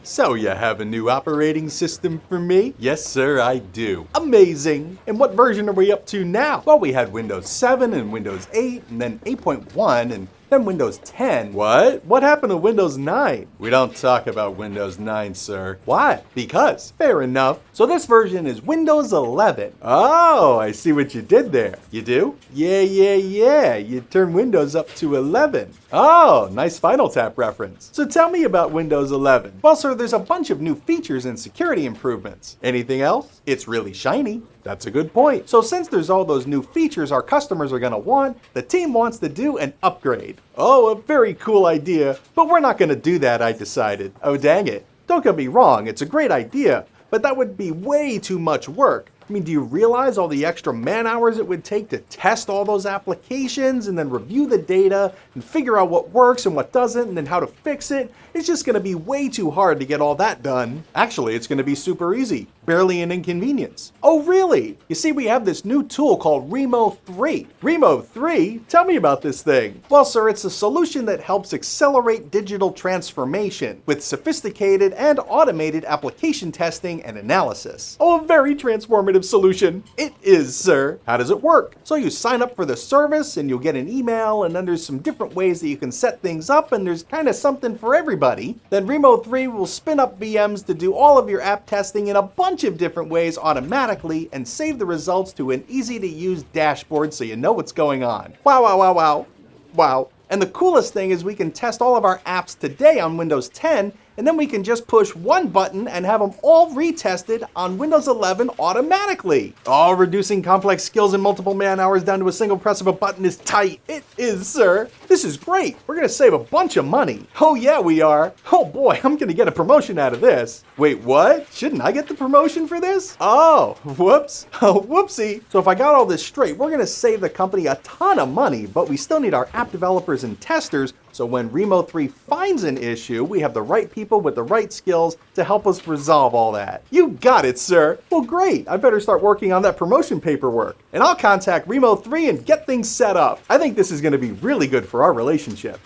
So you have a new operating system for me? Yes, sir, I do. Amazing! And what version are we up to now? Well, we had Windows 7 and Windows 8, and then 8.1, and then Windows 10. What? What happened to Windows 9? We don't talk about Windows 9, sir. Why? Because. Fair enough. So this version is Windows 11. Oh, I see what you did there. You do? Yeah. You turn Windows up to 11. Oh, nice Spinal Tap reference. So tell me about Windows 11. Well, sir, there's a bunch of new features and security improvements. Anything else? It's really shiny. That's a good point. So since there's all those new features our customers are going to want, the team wants to do an upgrade. Oh, a very cool idea, but we're not going to do that, I decided. Oh, dang it. Don't get me wrong, it's a great idea, but that would be way too much work. I mean, do you realize all the extra man hours it would take to test all those applications and then review the data and figure out what works and what doesn't and then how to fix it? It's just going to be way too hard to get all that done. Actually, it's going to be super easy. Barely an inconvenience. Oh, really? You see, we have this new tool called Rimo 3. Rimo 3? Tell me about this thing. Well, sir, it's a solution that helps accelerate digital transformation with sophisticated and automated application testing and analysis. Oh, a very transformative solution. It is, sir. How does it work? So you sign up for the service and you'll get an email, and then there's some different ways that you can set things up, and there's kind of something for everybody. Then Rimo 3 will spin up VMs to do all of your app testing in a bunch of different ways automatically and save the results to an easy to use dashboard so you know what's going on. Wow. And the coolest thing is we can test all of our apps today on Windows 10, and then we can just push one button and have them all retested on Windows 11 automatically. Oh, reducing complex skills and multiple man hours down to a single press of a button is tight. It is, sir. This is great. We're gonna save a bunch of money. Oh yeah, we are. Oh boy, I'm gonna get a promotion out of this. Wait, what? Shouldn't I get the promotion for this? Oh, whoops. Oh, whoopsie. So if I got all this straight, we're gonna save the company a ton of money, but we still need our app developers and testers, so when Rimo 3 finds an issue, we have the right people with the right skills to help us resolve all that. You got it, sir. Well, great. I better start working on that promotion paperwork. And I'll contact Rimo 3 and get things set up. I think this is going to be really good for our relationship.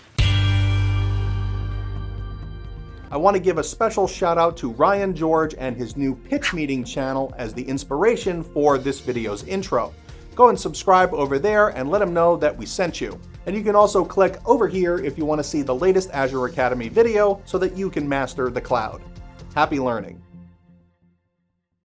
I want to give a special shout out to Ryan George and his new pitch meeting channel as the inspiration for this video's intro. Go and subscribe over there and let him know that we sent you. And you can also click over here if you want to see the latest Azure Academy video so that you can master the cloud. Happy learning.